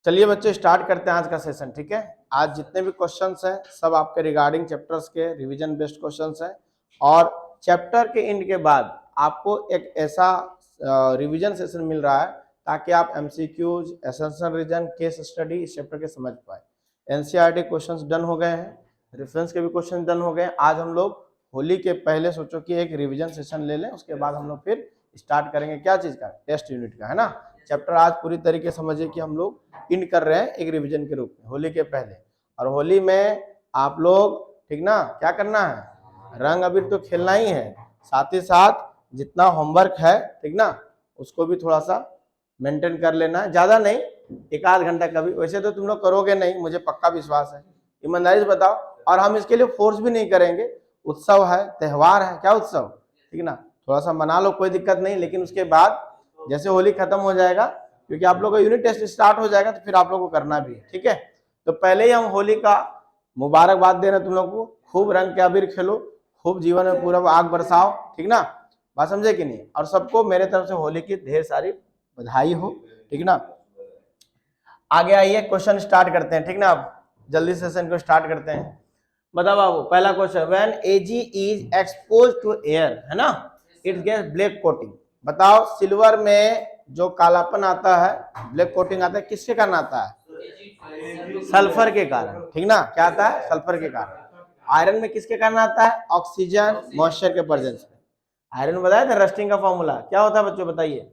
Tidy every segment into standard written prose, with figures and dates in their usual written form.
चलिए बच्चे स्टार्ट करते हैं आज का सेशन। ठीक है, आज जितने भी क्वेश्चंस हैं सब आपके रिगार्डिंग चैप्टर्स के रिवीजन बेस्ड क्वेश्चंस हैं और चैप्टर के एंड के बाद आपको एक ऐसा रिवीजन सेशन मिल रहा है ताकि आप MCQs, essential reason, case study इस चैप्टर के समझ पाए। एनसीईआरटी क्वेश्चंस डन हो गए हैं, रेफरेंस के भी क्वेश्चन डन हो गए हैं। आज हम लोग होली के पहले सोचो कि एक रिवीजन सेशन ले लें, उसके बाद हम लोग फिर स्टार्ट करेंगे क्या चीज का, टेस्ट यूनिट का, है ना। चैप्टर आज पूरी तरीके समझिए कि हम लोग इन कर रहे हैं एक रिवीजन के रूप में होली के पहले। और होली में आप लोग ठीक ना क्या करना है, रंग अबीर तो खेलना ही है, साथ ही साथ जितना होमवर्क है ठीक ना उसको भी थोड़ा सा मेंटेन कर लेना है, ज्यादा नहीं, एक आध घंटा कभी। वैसे तो तुम लोग करोगे नहीं, मुझे पक्का विश्वास है, ईमानदारी से बताओ। और हम इसके लिए फोर्स भी नहीं करेंगे, उत्सव है, त्योहार है, क्या उत्सव, ठीक ना, थोड़ा सा मना लो, कोई दिक्कत नहीं। लेकिन उसके बाद जैसे होली खत्म हो जाएगा, क्योंकि आप लोग का यूनिट टेस्ट स्टार्ट हो जाएगा, तो फिर आप लोग को करना भी है, ठीक है। तो पहले ही हम होली का मुबारकबाद दे रहे हैं तुम लोग को, खूब रंग के अबीर खेलो, खूब जीवन में पूरा आग बरसाओ, ठीक ना, बात समझे कि नहीं। और सबको मेरे तरफ से होली की ढेर सारी बधाई हो, ठीक ना। आगे आइए, क्वेश्चन स्टार्ट करते हैं, ठीक ना। अब जल्दी सेशन को स्टार्ट करते हैं। बताओ बाबू, पहला question, when AG is expose to air, है ना, इट गेट्स ब्लैक कोटिंग। बताओ सिल्वर में जो कालापन आता है, ब्लैक कोटिंग आता है, किसके कारण आता है, सल्फर के कारण, ठीक ना। क्या आता है, सल्फर के कारण। आयरन में किसके कारण आता है, ऑक्सीजन मॉइस्चर के प्रेजेंस में। आयरन में बताया था रस्टिंग का फॉर्मूला क्या होता है बच्चों, बताइए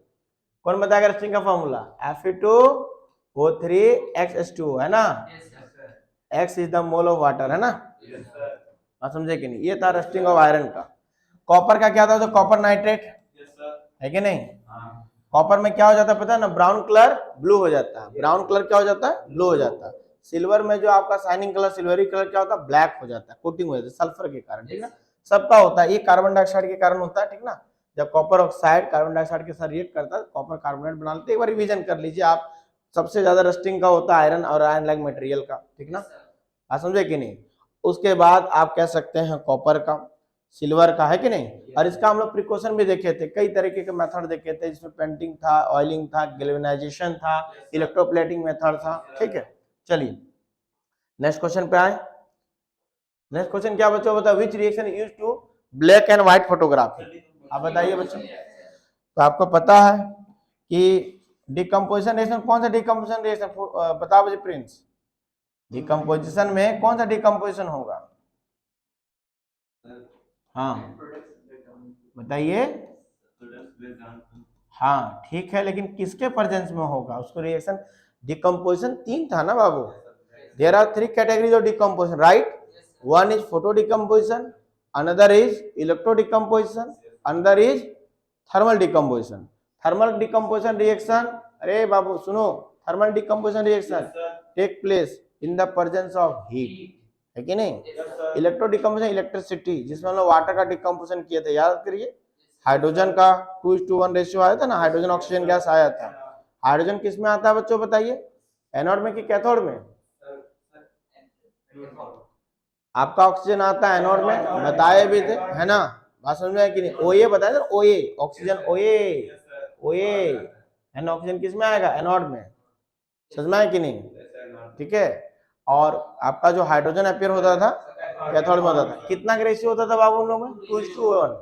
कौन बताएगा रस्टिंग का फॉर्मूला, Fe2O3X2, है ना, X is the mole of water, है ना। आप समझे कि नहीं, ये था रस्टिंग ऑफ आयरन का। कॉपर का क्या था, तो कॉपर नाइट्रेट, है कि नहीं। कॉपर में क्या हो जाता है पता है ना, ब्राउन कलर ब्लू हो जाता है, ब्राउन कलर क्या हो जाता है, ब्लू हो जाता है। सिल्वर में जो आपका शाइनिंग कलर, सिल्वरी कलर क्या होता है, ब्लैक हो जाता है, कोटिंग हो जाता है सल्फर के कारण, ठीक ना। सबका होता है, ये कार्बन डाइऑक्साइड के कारण होता है, ठीक ना। जब कॉपर ऑक्साइड कार्बन डाइऑक्साइड के साथ रिएक्ट करता है, कॉपर कार्बोनेट बना लेते हैं। एक बार रिवीजन कर लीजिए आप, सबसे ज्यादा रस्टिंग का होता है आयरन और आयरन लाइक मटेरियल का, ठीक ना, आप समझे कि नहीं। उसके बाद आप कह सकते हैं कॉपर का, सिल्वर का, है कि नहीं। और इसका हम लोग प्रिकॉशन भी देखे थे, कई तरीके के मेथड देखे थे, जिसमें पेंटिंग था, ऑयलिंग था, गैल्वेनाइजेशन था, इलेक्ट्रोप्लेटिंग मेथड था, ठीक है। चलिए नेक्स्ट क्वेश्चन पे आए। नेक्स्ट क्वेश्चन क्या बच्चों बताओ, which reaction used to black and white photography, आप बताइए बच्चों। तो आपको पता है कि डिकम्पोजिशन रिएक्शन, कौन सा डिकम्पोजिशन रिएक्शन बताओ मुझे प्रिंस, डिकम्पोजिशन में कौन सा डिकम्पोजिशन होगा, हाँ बताइए। हाँ ठीक है, लेकिन किसके प्रेजेंस में होगा उसको रिएक्शन, डिकम्पोजिशन तीन था ना बाबू, there are three categories of decomposition, right. One is photo decomposition, another is electro decomposition, another is thermal decomposition. Thermal decomposition reaction, अरे बाबू सुनो, thermal decomposition reaction take place in the presence of heat, है कि नहीं। Electro decomposition electricity, जिसमें हम लोग water का डिकम्पोजिशन किए थे, याद करिए। हाइड्रोजन का 2:1 रेशियो आया था ना, हाइड्रोजन ऑक्सीजन गैस आया था। हाइड्रोजन किस में आता है बच्चों बताइए, एनोड में कि कैथोड में, आपका ऑक्सीजन आता है एनोड में, बताए भी थे, है ना, बात समझ में है कि नहीं। ओए बताया था, ओए ऑक्सीजन, ओए ओए है ना, ऑक्सीजन किस में आएगा, एनोड में, समझ में है कि नहीं, ठीक है। और आपका जो हाइड्रोजन अपीयर होता था कैथोड में होता था, कितना का रेशियो होता था बाबू हम लोग में, 2:1,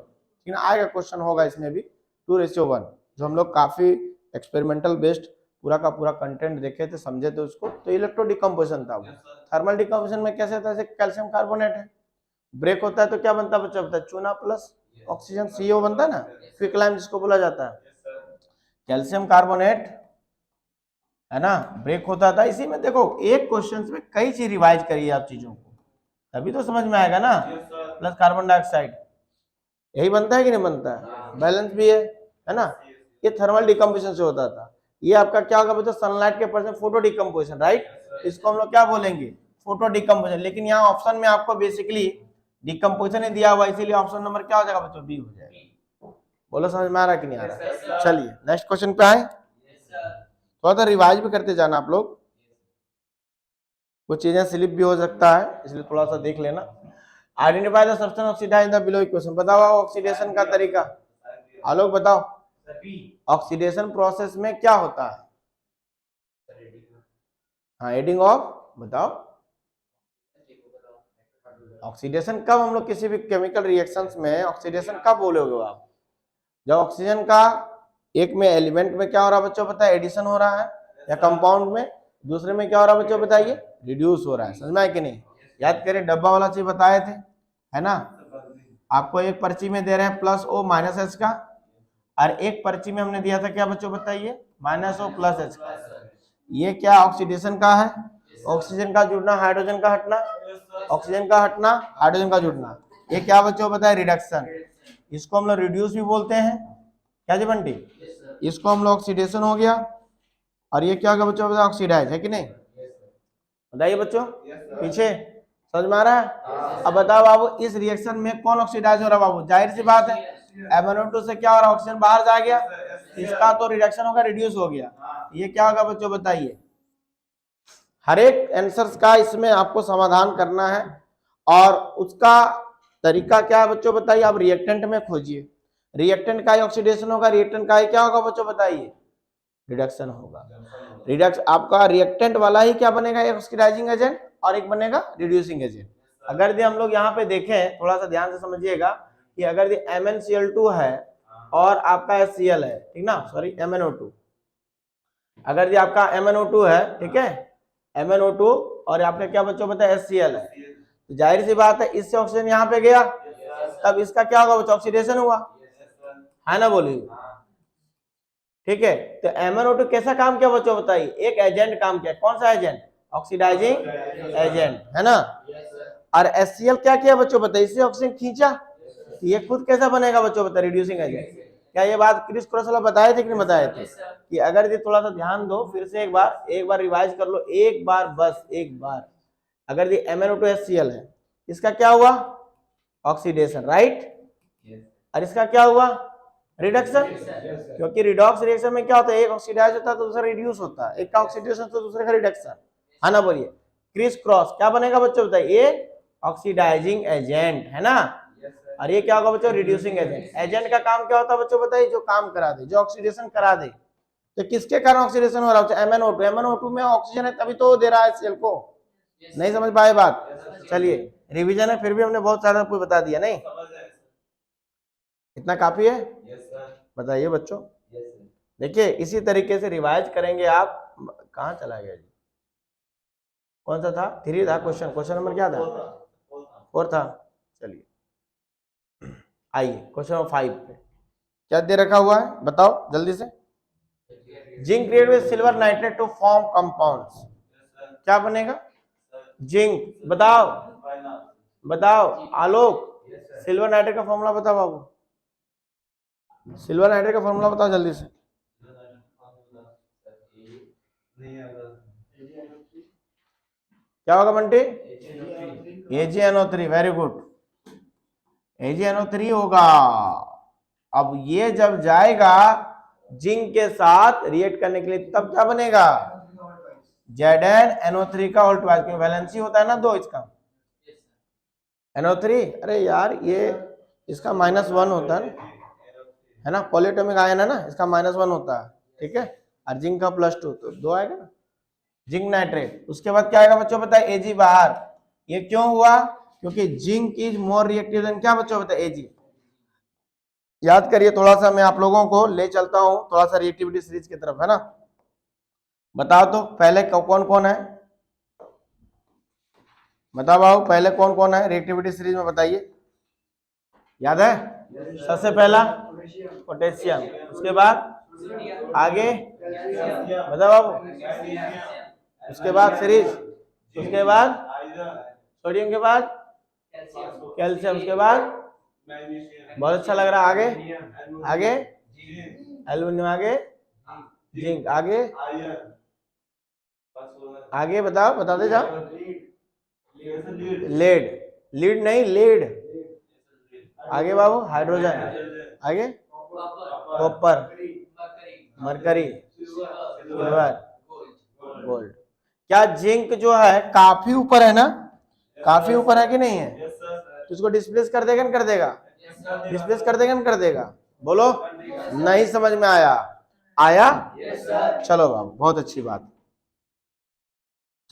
ठीक है। आएगा क्वेश्चन होगा इसमें भी 2:1, जो हम लोग काफी एक्सपेरिमेंटल बेस्ड पूरा का पूरा कंटेंट देखे थे, समझे थे उसको। तो इलेक्ट्रो डिकम्पोजिशन था वो। थर्मल डिकम्पोजिशन में कैसे था, जैसे कैल्शियम कार्बोनेट है, ब्रेक होता है तो क्या बनता है बच्चा, बनता है चूना प्लस ऑक्सीजन, CO बनता है ना, क्विकलाइम जिसको बोला जाता है। कैल्शियम कार्बोनेट, है ना, ब्रेक होता था। इसी में देखो एक क्वेश्चन में कई चीज रिवाइज करिए आप चीजों को, तभी तो समझ में आएगा ना। प्लस कार्बन डाइऑक्साइड, यही बनता है कि नहीं बनता है, बैलेंस भी है ना। ये थर्मल डिकम्पोजिशन से होता था। ये आपका क्या होगा बच्चों, सनलाइट के पर्सन फोटो डिकम्पोजिशन, राइट। इसको हम लोग क्या बोलेंगे, फोटो डिकम्पोजिशन। लेकिन यहाँ ऑप्शन में आपको बेसिकली डिकम्पोजिशन ही दिया हुआ, इसीलिए ऑप्शन नंबर क्या हो जाएगा बच्चों, बी हो जाएगा। बोलो समझ में आ रहा कि नहीं आ रहा। चलिए नेक्स्ट क्वेश्चन पे आए, थोड़ा सा रिवाइज भी करते जाना आप लोग, कुछ चीजें स्लिप भी हो सकता है, इसलिए थोड़ा सा देख लेना। Identify the substance oxidise in the below equation, बताओ ऑक्सीडेशन का तरीका, आलोक बताओ। ऑक्सीडेशन प्रोसेस में क्या होता है, हाँ, एडिंग ऑफ, बताओ ऑक्सीडेशन कब हम लोग किसी भी केमिकल रिएक्शंस में ऑक्सीडेशन कब बोलोगे आप? जब ऑक्सीजन का एक में एलिमेंट में क्या हो रहा है बच्चों पता है, एडिशन हो रहा है, या कंपाउंड में दूसरे में क्या हो रहा है बच्चों बताइए, रिड्यूस हो रहा है। समझ में आया कि नहीं? याद करें डब्बा वाला चीज बताए थे, है ना? आपको एक पर्ची में दे रहे हैं प्लस ओ माइनस एच का, और एक पर्ची में हमने दिया था क्या बच्चों बताइए, माइनस ओ प्लस एच का। ये क्या ऑक्सीडेशन का है, ऑक्सीजन का जुड़ना हाइड्रोजन का हटना, ऑक्सीजन का हटना हाइड्रोजन का जुड़ना। ये क्या बच्चों बताए, रिडक्शन। इसको हम लोग रिड्यूस भी बोलते हैं, क्या जी बंटी? इसको हम लोग ऑक्सीडेशन हो गया, और ये क्या होगा बच्चों बताओ, ऑक्सीडाइज है कि नहीं? बताइए बच्चों, पीछे समझ में आ रहा है? अब बताओ बाबू, इस रिएक्शन में कौन ऑक्सीडाइज हो रहा है बाबू? जाहिर सी बात है MnO2 से क्या हो रहा है, ऑक्सीजन बाहर जा गया, इसका तो रिडक्शन होगा, रिड्यूस हो गया। ये क्या होगा बच्चों बताइए? हर एक आंसर्स का इसमें आपको समाधान करना है, और उसका तरीका क्या है बच्चों बताइए? आप रिएक्टेंट में खोजिए, रिएक्टेंट का ही ऑक्सीडेशन होगा, रिएक्टेंट का ही क्या होगा बच्चों बताइए, रिडक्शन होगा। रिडक्स आपका रिएक्टेंट वाला ही क्या बनेगा, एक ऑक्सीडाइजिंग एजेंट और एक बनेगा रिड्यूसिंग एजेंट। अगर यदि हम लोग यहाँ पे देखें, थोड़ा सा ध्यान से समझिएगा कि अगर ये MnCl2 है और आपका HCl है, ठीक ना, सॉरी MnO2, अगर ये आपका MnO2 है, ठीक है, MnO2 और आपका क्या बच्चों पता है HCl है, तो जाहिर सी बात है इससे ऑक्सीजन यहाँ पे गया, तब इसका क्या होगा बच्चों, ऑक्सीडेशन हुआ, है ना, बोलिए। ठीक है, तो MnO2 कैसा काम किया बच्चों बताइए, एक एजेंट काम किया। कौन सा एजेंट? ऑक्सीडाइजिंग एजेंट, है ना। और HCl क्या किया बच्चों बताइए, इससे ऑक्सीजन खींचा, तो ये खुद कैसा बनेगा बच्चों बताइए, रिड्यूसिंग एजेंट। क्या ये बात क्रिस क्रॉस वाला बताए थे कि नहीं बताए थे? कि अगर ये थोड़ा सा ध्यान दो, फिर से एक बार रिवाइज कर लो, एक बार बस एक बार। अगर ये MnO2 HCl है, इसका क्या हुआ, ऑक्सीडेशन, राइट, और इसका क्या हुआ, रिडक्शन। क्योंकि रिडॉक्स रिएक्शन में क्या होता है, एक ऑक्सीडाइज होता है तो दूसरा रिड्यूस होता है, एक का ऑक्सीडेशन तो दूसरे का रिडक्शन, है ना, बोलिए। क्रिस क्रॉस क्या बनेगा बच्चों बताइए, ये ऑक्सीडाइजिंग एजेंट, है ना, और ये क्या होगा बच्चों, रिड्यूसिंग एजेंट। एजेंट का काम क्या होता है बच्चों बताइए, जो काम करा दे, जो ऑक्सीडेशन करा दे। तो किसके कारण ऑक्सीडेशन हो रहा है, MnO2 में ऑक्सीजन है तभी तो दे रहा है HCl को। नहीं समझ पाए बात? चलिए, रिवीजन है, फिर भी हमने बहुत सारा कुछ बता दिया, नहीं इतना काफी है? बताइए बच्चों। देखिए इसी तरीके से रिवाइज करेंगे आप। कहाँ चला गया जी, कौन सा था, 3 था क्वेश्चन, क्वेश्चन नंबर क्या था, 4 था। चलिए आइए क्वेश्चन नंबर 5 पे क्या दे रखा हुआ है बताओ जल्दी से। Zinc react with silver nitrate to form compounds, क्या बनेगा, जिंक, बताओ बताओ आलोक, सिल्वर नाइट्रेट का फॉर्मूला बताओ बाबू, सिल्वर नाइट्रेट का फॉर्मूला बताओ जल्दी से। क्या होगा Bunty, AgNO3, very good, AgNO3 होगा। अब ये जब जाएगा जिंक के साथ रिएक्ट करने के लिए, तब क्या बनेगा, ZnNO3 का ऑल ट्वाइस, क्योंकि वैलेंसी होता है ना 2 इसका, NO3, अरे यार ये इसका -1 होता है ना, पॉलीएटॉमिक आयन है ना, इसका -1 होता है, ठीक है, और जिंक का +2, तो 2 आएगा ना, जिंक नाइट्रेट। उसके बाद क्या आएगा बच्चों बताए, Ag बाहर। ये क्यों हुआ, क्योंकि zinc is more reactive than क्या बच्चों बताए, Ag। याद करिए, थोड़ा सा मैं आप लोगों को ले चलता हूं थोड़ा सा रिएक्टिविटी सीरीज की तरफ, है ना। बताओ तो पहले कौन कौन है, बताओ बाबू पहले कौन कौन है रिएक्टिविटी सीरीज में, बताइए, याद है? सबसे पहला पोटेशियम, उसके बाद आगे बताओ बाबू, उसके बाद सीरीज, उसके बाद सोडियम, के बाद कैल्शियम, उसके बाद बहुत अच्छा लग रहा है, आगे आगे एल्यूमिनियम, आगे जिंक, आगे आगे बताओ, बताते जाओ, लेड, लीड नहीं लेड, आगे बाबू हाइड्रोजन, आगे कॉपर, मरकरी, सिल्वर, गोल्ड। क्या जिंक जो है काफी ऊपर है ना, काफी ऊपर है कि नहीं है, तो इसको डिस्प्लेस कर देगा, कर देगा, डिस्प्लेस कर देगा, कर देगा, बोलो। नहीं समझ में आया, आया? चलो बाबू बहुत अच्छी बात।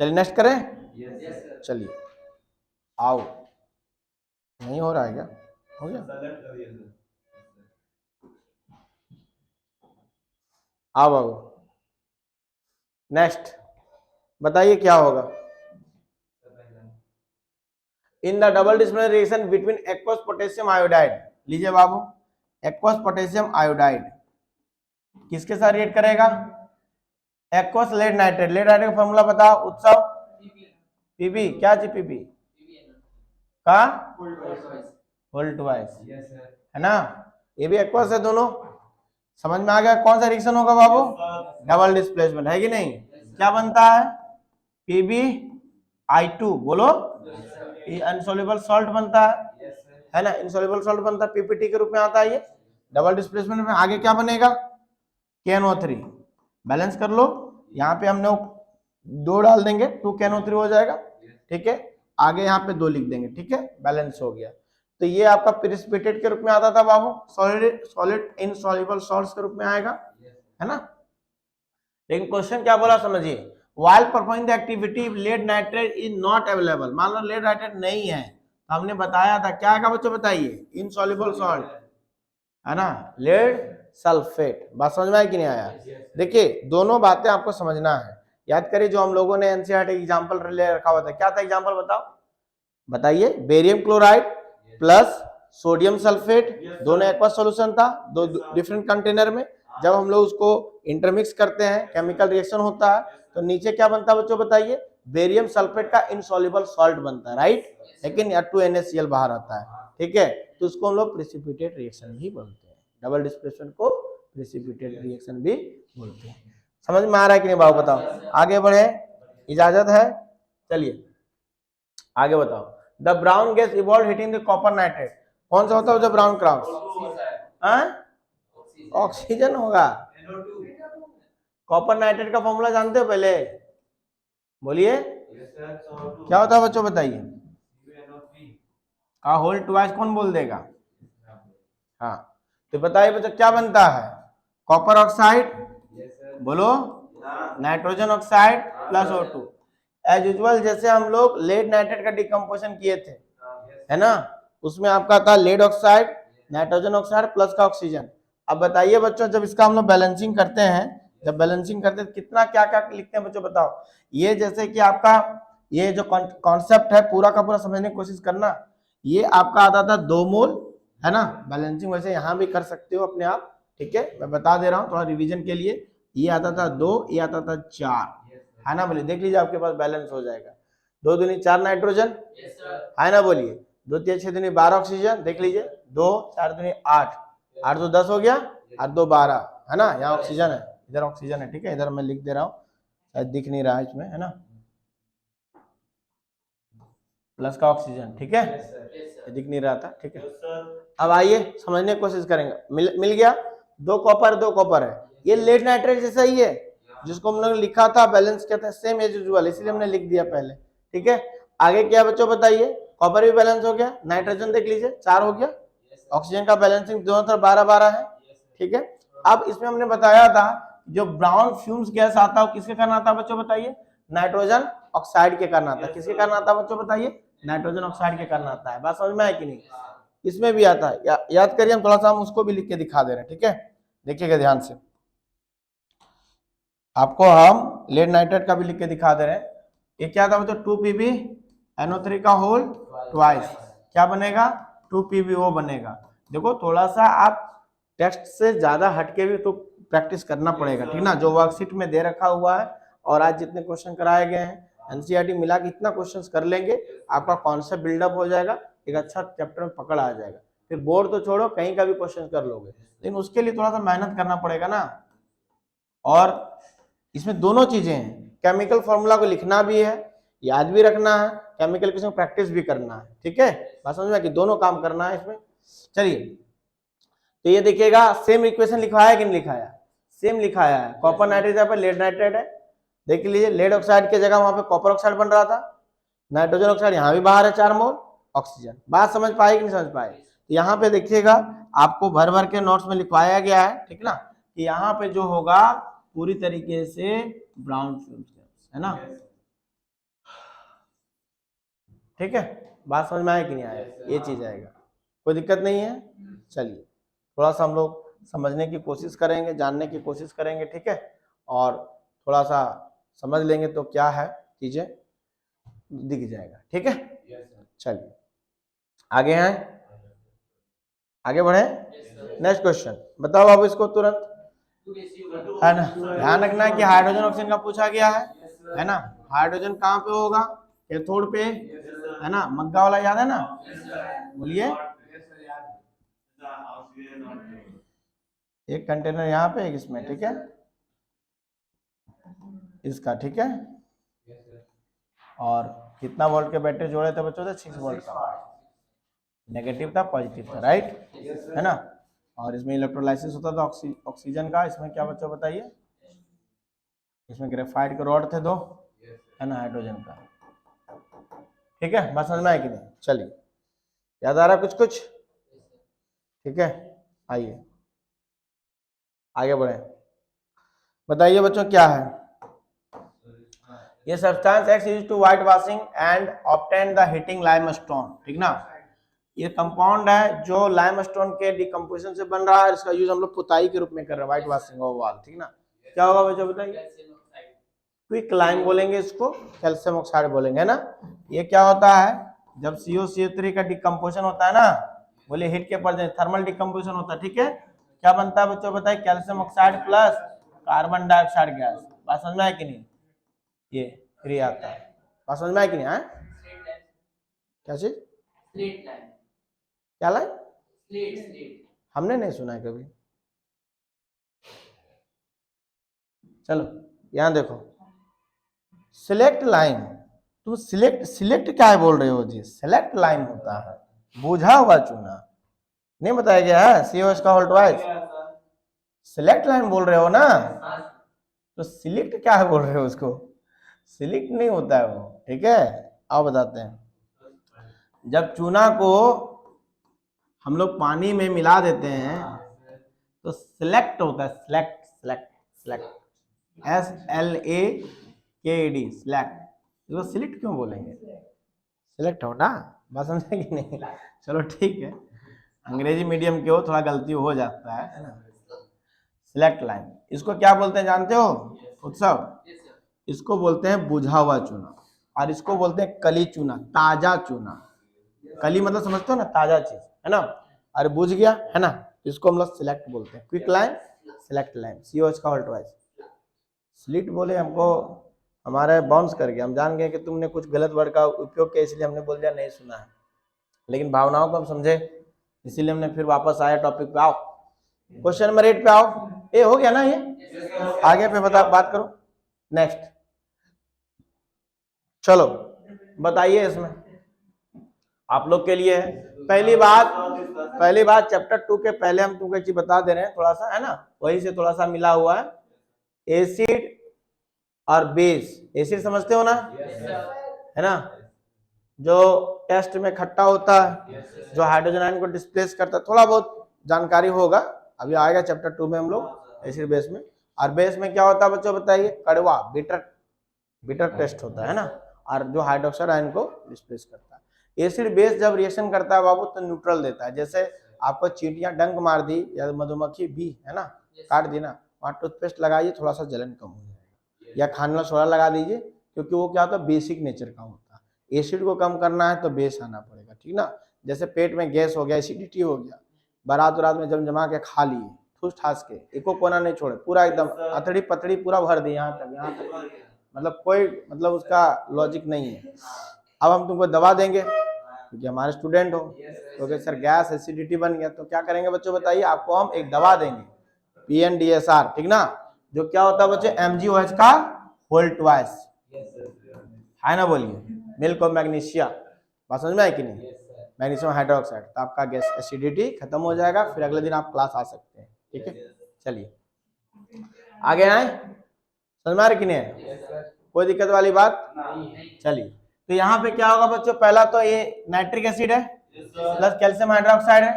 चलिए नेक्स्ट करें। Yes sir. चलिए आओ, नहीं हो रहा है क्या? हो गया, आओ बाबू नेक्स्ट बताइए क्या होगा। In the double displacement reaction between aqueous potassium iodide, लीजिए बाबू, एक्वस पोटेशियम आयोडाइड किसके साथ रिएक्ट करेगा? Aqueous lead nitrate. Lead nitrate का फॉर्मूला बताओ उत्सव। पीबी क्या जी? पीबी का होल ट्वाइस है ना, ये भी एक्वस है दोनों। समझ में आ गया कौन सा रिएक्शन होगा बाबू? डबल डिस्प्लेसमेंट है कि नहीं? क्या बनता है? पीबी I2 बोलो, ये अनसोल्युबल सॉल्ट बनता है ना, इनसोल्युबल सॉल्ट बनता है, पीपीटी के रूप में आता है ये डबल डिस्प्लेसमेंट में। आगे क्या बनेगा? KNO3 बैलेंस कर लो, यहाँ पे हमने 2 डाल देंगे 2 KNO3 हो जाएगा, ठीक है। आगे यहाँ पे 2 लिख देंगे, ठीक है, बैलेंस हो गया। तो ये आपका प्रेसिपिटेट के रूप में आता था बाबू, सॉलिड इनसॉल्युबल सॉल्ट्स के रूप में आएगा, है ना। लेकिन क्वेश्चन क्या बोला समझिए, while performing the activity lead nitrate is not available, मान लो lead nitrate नहीं है तो हमने बताया था क्या आएगा बच्चों बताइए? इनसॉल्युबल सॉल्ट है ना, लेड सल्फेट। बात समझ में आया कि नहीं आया? देखिए दोनों बातें आपको समझना है। याद करिए जो हम लोगों ने एनसीईआरटी एग्जांपल ले रखा हुआ था, क्या था एग्जांपल बताओ, बताइए। Barium chloride plus sodium sulphate, दोनों एक्वस सॉल्यूशन था, दो डिफरेंट कंटेनर में। जब हम लोग उसको इंटरमिक्स करते हैं, केमिकल रिएक्शन होता है, तो नीचे क्या बनता है बच्चों बताइए? बेरियम सल्फेट का इनसॉल्युबल सॉल्ट बनता है, राइट, लेकिन H2NaCl बाहर आता है, ठीक है। तो उसको हम लोग प्रेसिपिटेट रिएक्शन भी बोलते हैं, डबल डिस्प्लेसमेंट को प्रेसिपिटेट रिएक्शन भी बोलते हैं। समझ में आ रहा है कि नहीं बाबू? बताओ आगे बढ़े, इजाजत है? चलिए आगे बताओ। The brown gas evolve heating the copper nitrate, कौन सा होता है जो ब्राउन क्राउन? ऑक्सीजन होगा। कॉपर नाइट्रेट का फॉर्मूला जानते हो पहले? बोलिए क्या होता है बच्चों बताइए? का होल ट्वाइस कौन बोल देगा? हाँ, तो बताइए बच्चों क्या बनता है? कॉपर ऑक्साइड बोलो, nitrogen oxide plus O2। As usual जैसे हम लोग लेड नाइट्रेट का डिकम्पोजिशन किए थे, है ना, उसमें आपका था lead oxide, nitrogen oxide plus का ऑक्सीजन। अब बताइए बच्चों जब इसका हम लोग बैलेंसिंग करते हैं, जब बैलेंसिंग करते हैं कितना क्या क्या लिखते हैं बच्चों बताओ। ये जैसे कि आपका ये जो कॉन्सेप्ट है पूरा का पूरा समझने की कोशिश करना। ये आपका आता था 2 मोल, है ना, बैलेंसिंग वैसे यहाँ भी कर सकते हो अपने आप, ठीक है, मैं बता दे रहा हूँ थोड़ा रिवीजन के लिए। ये आता था 2, ये आता था 4, है ना, बोलिए देख लीजिए आपके पास बैलेंस हो जाएगा। 2 दूनी 4 नाइट्रोजन, है ना, बोलिए 2 3 6 दूनी 12 ऑक्सीजन, देख लीजिए 2 4 दूनी 8, 8 2 10 हो गया, 8 2 12, है ना, यहाँ ऑक्सीजन है, इधर ऑक्सीजन है, ठीक है, इधर मैं लिख दे रहा हूँ, शायद दिख नहीं रहा है इसमें, है ना, प्लस का ऑक्सीजन, ठीक है, दिख नहीं रहा था, ठीक है। अब आइए समझने की कोशिश करेंगे। मिल गया, 2 कॉपर 2 कॉपर है, ये लेड नाइट्रेट जैसा ही है जिसको हम लोग लिखा था, बैलेंस किया था सेम एज यूजुअल, इसलिए हमने लिख दिया पहले, ठीक है। आगे क्या बच्चों बताइए? कॉपर भी बैलेंस हो गया, नाइट्रोजन देख लीजिए 4 हो गया, ऑक्सीजन का बैलेंसिंग दोनों तरफ 12 12 है, ठीक है। अब इसमें हमने बताया था जो ब्राउन फ्यूम्स गैस आता है किसके कारण आता है बच्चों बताइए? नाइट्रोजन ऑक्साइड के कारण आता है। किसके कारण आता है बच्चों बताइए? नाइट्रोजन ऑक्साइड के कारण आता है। बात समझ में आया कि नहीं? इसमें भी आता है, याद करिए, हम थोड़ा सा हम उसको भी लिख के दिखा दे रहे हैं, ठीक है, देखिएगा ध्यान से, आपको हम लेड नाइट्रेट का भी लिख के दिखा दे रहे हैं। ये क्या था बच्चों? 2PbNO3 का होल ट्वाइस, क्या बनेगा? 2PbO बनेगा। देखो थोड़ा सा आप टेक्स्ट से ज्यादा हटके भी तो प्रैक्टिस करना पड़ेगा, ठीक ना, जो वर्कशीट में दे रखा हुआ है और आज जितने क्वेश्चन कराए गए हैं एनसीईआरटी मिला के इतना क्वेश्चंस कर लेंगे, आपका कॉन्सेप्ट बिल्डअप हो जाएगा, एक अच्छा चैप्टर में पकड़ आ जाएगा, फिर बोर्ड तो छोड़ो कहीं का भी क्वेश्चन कर लोगे, लेकिन उसके लिए थोड़ा सा मेहनत करना पड़ेगा ना। और इसमें दोनों चीजें हैं, केमिकल फॉर्मूला को लिखना भी है, याद भी रखना है, केमिकल के साथ प्रैक्टिस भी करना है, ठीक है, बात समझ में कि दोनों काम करना है इसमें। चलिए तो ये देखिएगा सेम इक्वेशन लिखवाया है कि नहीं लिखाया? सेम लिखाया है, कॉपर नाइट्रेट यहाँ पे लेड नाइट्रेट है, देख लीजिए लेड ऑक्साइड की जगह वहां पे कॉपर ऑक्साइड बन रहा था, नाइट्रोजन ऑक्साइड यहाँ भी बाहर है 4 मोल, ऑक्सीजन। बात समझ पाए कि नहीं समझ पाए? तो यहाँ पे देखिएगा आपको भर भर के नोट्स में लिखवाया गया है, ठीक ना, कि यहाँ पे जो होगा पूरी तरीके से ब्राउन फ्यूम्स है ना, ठीक है, बात समझ में आया कि नहीं आया, ये चीज आएगा, कोई दिक्कत नहीं है। चलिए थोड़ा सा हम लोग समझने की कोशिश करेंगे, जानने की कोशिश करेंगे, ठीक है, और थोड़ा सा समझ लेंगे तो क्या है चीजें दिख जाएगा, ठीक है। चलिए आगे हैं, आगे बढ़े। नेक्स्ट क्वेश्चन बताओ अब इसको तुरंत, है ना, ध्यान रखना है कि हाइड्रोजन ऑक्सीजन का पूछा गया है ना। हाइड्रोजन कहाँ पे होगा, कैथोड पे, है ना, मग्गा वाला याद है ना, बोलिए। एक कंटेनर यहाँ पे एक इसमें, ठीक है, इसका, ठीक है, और कितना वोल्ट के बैटरी जोड़े थे बच्चों से, 6 वोल्ट का, नेगेटिव था पॉजिटिव था, राइट, है ना। और इसमें इलेक्ट्रोलाइसिस होता था ऑक्सीजन का, इसमें क्या बच्चों बताइए, इसमें ग्रेफाइट के रॉड थे 2, है ना, हाइड्रोजन का, ठीक है, बात समझ में आया कि नहीं। चलिए याद आ रहा कुछ कुछ, ठीक है, आइए आगे बढ़े, बताइए बच्चों क्या है ये substance X use to white washing and obtain the heating limestone, ठीक ना। ये कंपाउंड है जो लाइमस्टोन के डिकम्पोजिशन से बन रहा है, इसका यूज हम लोग पुताई के रूप में कर रहे हैं, व्हाइट वॉशिंग ऑफ वॉल, ठीक ना। क्या होगा बच्चों बताइए, क्विक लाइम बोलेंगे इसको, कैल्शियम ऑक्साइड बोलेंगे, है ना। ये क्या होता है, जब CO3 का डिकम्पोजिशन होता है ना, बोले हीट के पर थर्मल डिकम्पोजिशन होता है, ठीक है, क्या बनता है बच्चों बताइए, calcium oxide plus carbon dioxide gas, बात समझ में आया कि नहीं, ये फ्री आता है, बात समझ में आया कि नहीं, क्या चीज, क्या लाइन, हमने नहीं सुना है कभी। चलो यहां देखो, सिलेक्ट लाइन, तुम सिलेक्ट क्या है बोल रहे हो जी, सिलेक्ट लाइन होता है बुझा हुआ चूना, नहीं बताया गया है COH का होल्ट वाइज, सिलेक्ट लाइन बोल रहे हो ना, तो सिलेक्ट क्या है बोल रहे हो उसको, सिलेक्ट नहीं होता है वो, ठीक है। आओ बताते हैं, जब चूना को हम लोग पानी में मिला देते हैं तो सिलेक्ट होता है, select select select, SLAKED, select, इसको सिलेक्ट क्यों बोलेंगे, सिलेक्ट हो ना, बात समझे कि नहीं। चलो ठीक है, अंग्रेजी मीडियम के हो थोड़ा गलती हो जाता है ना। सिलेक्ट लाइन, इसको क्या बोलते हैं जानते हो उत्सव, इसको बोलते हैं बुझा हुआ चूना, और इसको बोलते हैं कली चूना, ताजा चूना, कली मतलब समझते हो ना, ताजा चीज, है ना, अरे बुझ गया, है ना, इसको हम लोग सिलेक्ट बोलते हैं, quick line, select line, COH का होल्ट वाइज। स्लिट बोले हमको, हमारे बाउंस कर गया, हम जान गए कि तुमने कुछ गलत वर्ड का उपयोग किया, इसलिए हमने बोल दिया नहीं सुना है, लेकिन भावनाओं को हम समझे, इसीलिए हमने फिर वापस आया टॉपिक पे। आओ क्वेश्चन नंबर 8 पे आओ, ये हो गया ना, ये आगे पे बता बात करो। नेक्स्ट चलो बताइए, इसमें आप लोग के लिए पहली बात चैप्टर 2 के पहले हम तुमको एक चीज बता दे रहे हैं थोड़ा सा, है ना, वही से थोड़ा सा मिला हुआ है, एसिड और बेस, एसिड समझते हो ना, है ना, जो टेस्ट में खट्टा होता है, जो हाइड्रोजन आयन को डिस्प्लेस करता है, थोड़ा बहुत जानकारी होगा, अभी आएगा चैप्टर 2 में हम लोग एसिड बेस में। और बेस में क्या होता है बच्चों बताइए, कड़वा, बिटर टेस्ट होता है ना, और जो हाइड्रोक्साइड आयन को डिस्प्लेस करता है। एसिड बेस जब रिएक्शन करता है बाबू तो न्यूट्रल देता है, जैसे आपको चींटियां डंक मार दी या मधुमक्खी भी, है ना, काट दी ना, वहां टूथपेस्ट लगाइए थोड़ा सा जलन कम हो जाएगा, या खाने वाला सोडा लगा दीजिए, क्योंकि वो क्या होता है बेसिक नेचर का होता है। एसिड को कम करना है तो बेस आना पड़ेगा, ठीक ना। जैसे पेट में गैस हो गया, एसिडिटी हो गया, बारात उरात में जब जमा के खा लिए ठूस ठास के, एको कोना नहीं छोड़े, पूरा एकदम अतड़ी पतड़ी पूरा भर दी यहाँ तक, मतलब कोई मतलब उसका लॉजिक नहीं है। अब हम तुमको दवा देंगे क्योंकि हमारे स्टूडेंट हो, तो सर गैस एसिडिटी बन गया, तो क्या करेंगे बच्चों बताइए, आपको हम एक दवा देंगे PNDSR, ठीक ना, जो क्या होता है बच्चों, MgOH का होल्ट वाइज, है ना, बोलिए, मिल्क और मैग्नीशिया, बात समझ में आए कि नहीं, मैग्नीशियम हाइड्रोक्साइड, तो आपका गैस एसिडिटी खत्म हो जाएगा, फिर अगले दिन आप क्लास आ सकते हैं, ठीक है। चलिए आगे आए, समझ में आ रही कि नहीं, कोई दिक्कत वाली बात, चलिए तो यहाँ पे क्या होगा बच्चों, पहला तो ये नाइट्रिक एसिड है प्लस कैल्शियम हाइड्रोक्साइड है,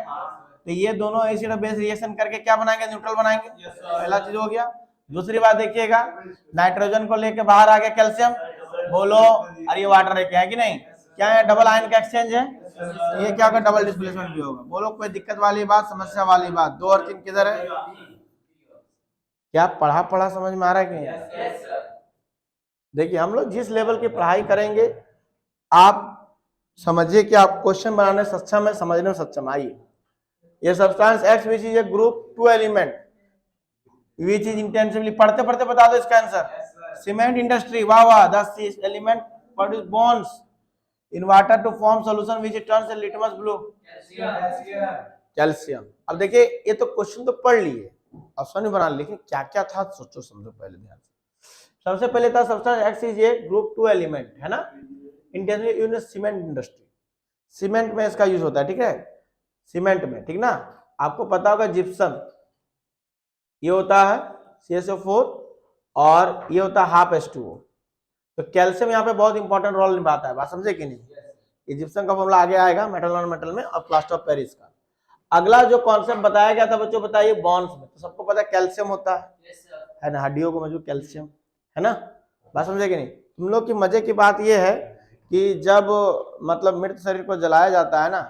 तो ये दोनों एसिड और बेस रिएक्शन करके क्या बनाएंगे, न्यूट्रल बनाएंगे, पहला चीज हो गया। दूसरी बात देखिएगा, नाइट्रोजन को लेके बाहर आ गया कैल्शियम, बोलो, अरे ये वाटर है क्या, है कि नहीं, क्या है, डबल आयन का एक्सचेंज है, ये क्या होगा, डबल डिस्प्लेसमेंट भी होगा। बोलो कोई दिक्कत वाली बात, समस्या वाली बात। 2 और 3 किधर है? क्या पढ़ा पढ़ा समझ में आ रहा है कि नहीं? देखिए हम लोग जिस लेवल की पढ़ाई करेंगे, आप समझिए कि आप क्वेश्चन बनाने में सक्षम है, समझने में सक्षम। आइए, ये substance x which is a group 2 element which is intensively, पढ़ते पढ़ते बता दो इसका आंसर। सीमेंट इंडस्ट्री, वाह वाह, the element produce bonds in water to form solution which turns litmus blue, calcium. अब देखिए ये तो क्वेश्चन तो पढ़ लिए, ऑप्शन भी बना, लेकिन क्या क्या था सोचो समझो पहले ध्यान से। सबसे पहले था substance x is a group 2 element, है ना, intensively use in cement industry. Cement में इसका यूज होता है, ठीक है, सीमेंट में, ठीक ना। आपको पता होगा जिप्सम, ये होता है CaSO4 और ये होता है हाफ H2O। तो कैल्शियम यहाँ पे बहुत इंपॉर्टेंट रोल निभाता है, बात समझे कि नहीं। ये जिप्सम का फॉर्मूला आगे आएगा मेटल नॉन मेटल में और प्लास्टर ऑफ पेरिस का। अगला जो कॉन्सेप्ट बताया गया था बच्चों, बताइए बॉन्ड्स में, तो सबको पता है कैल्शियम होता है ना, हड्डियों को मजबूत कैल्शियम, है ना, बात समझे कि नहीं। तुम लोग की मजे की बात यह है कि जब मतलब मृत शरीर को जलाया जाता है ना,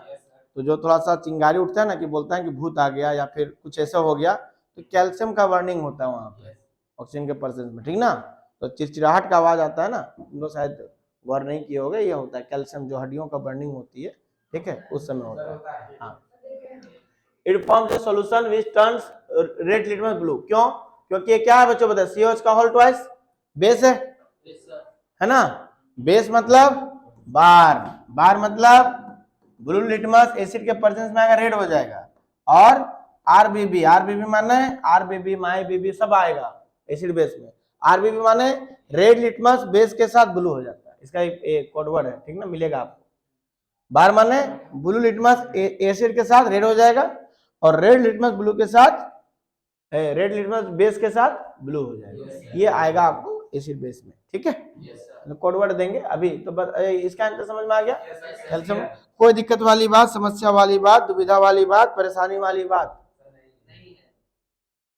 तो जो थोड़ा सा चिंगारी उठता है ना, कि बोलता है कि भूत आ गया या फिर कुछ ऐसा हो गया, तो कैल्शियम का बर्निंग होता है वहां पे ऑक्सीजन के परसेंट में, ठीक ना। तो चिड़चिड़ाहट का आवाज आता है ना, तुम लोग शायद गौर नहीं किए होगे, ये होता है कैल्शियम, जो हड्डियों का बर्निंग होती है, ठीक है, उस समय होता है। हाँ, it forms a solution which turns red litmus blue. क्यों? क्योंकि ये क्या है बच्चों, बताए, CH का होल ट्वाइस बेस है ना। बेस मतलब बार, बार मतलब ब्लू लिटमस एसिड के प्रेजेंस में आएगा, रेड हो जाएगा। और आरबीबी, आरबीबी माने आरबीबी माई बीबी सब आएगा एसिड बेस में। आरबीबी माने रेड लिटमस बेस के साथ ब्लू हो जाता है, इसका एक कोड वर्ड है, ठीक ना, मिलेगा आपको। बार माने ब्लू लिटमस एसिड के साथ रेड हो जाएगा, और रेड लिटमस ब्लू के साथ, रेड लिटमस बेस के साथ ब्लू हो जाएगा, ये आएगा आपको एसिड बेस में, ठीक है। कोड वर्ड देंगे अभी तो इसका आंसर समझ में आ गया। कैल्शियम, कोई दिक्कत वाली बात, समस्या वाली बात, दुविधा वाली बात, परेशानी वाली बात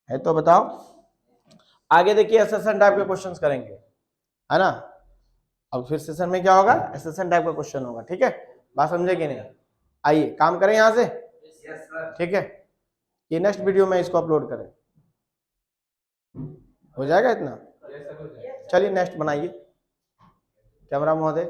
है तो बताओ। आगे देखिए एसेशन टाइप के क्वेश्चंस करेंगे, है ना। अब फिर सेशन में क्या होगा, एसेशन टाइप का क्वेश्चन होगा, ठीक है, बात समझे कि नहीं। आइए काम करें यहां से, ठीक है, ये नेक्स्ट वीडियो में इसको अपलोड करें, हो जाएगा इतना। चलिए नेक्स्ट बनाइए कैमरा महोदय।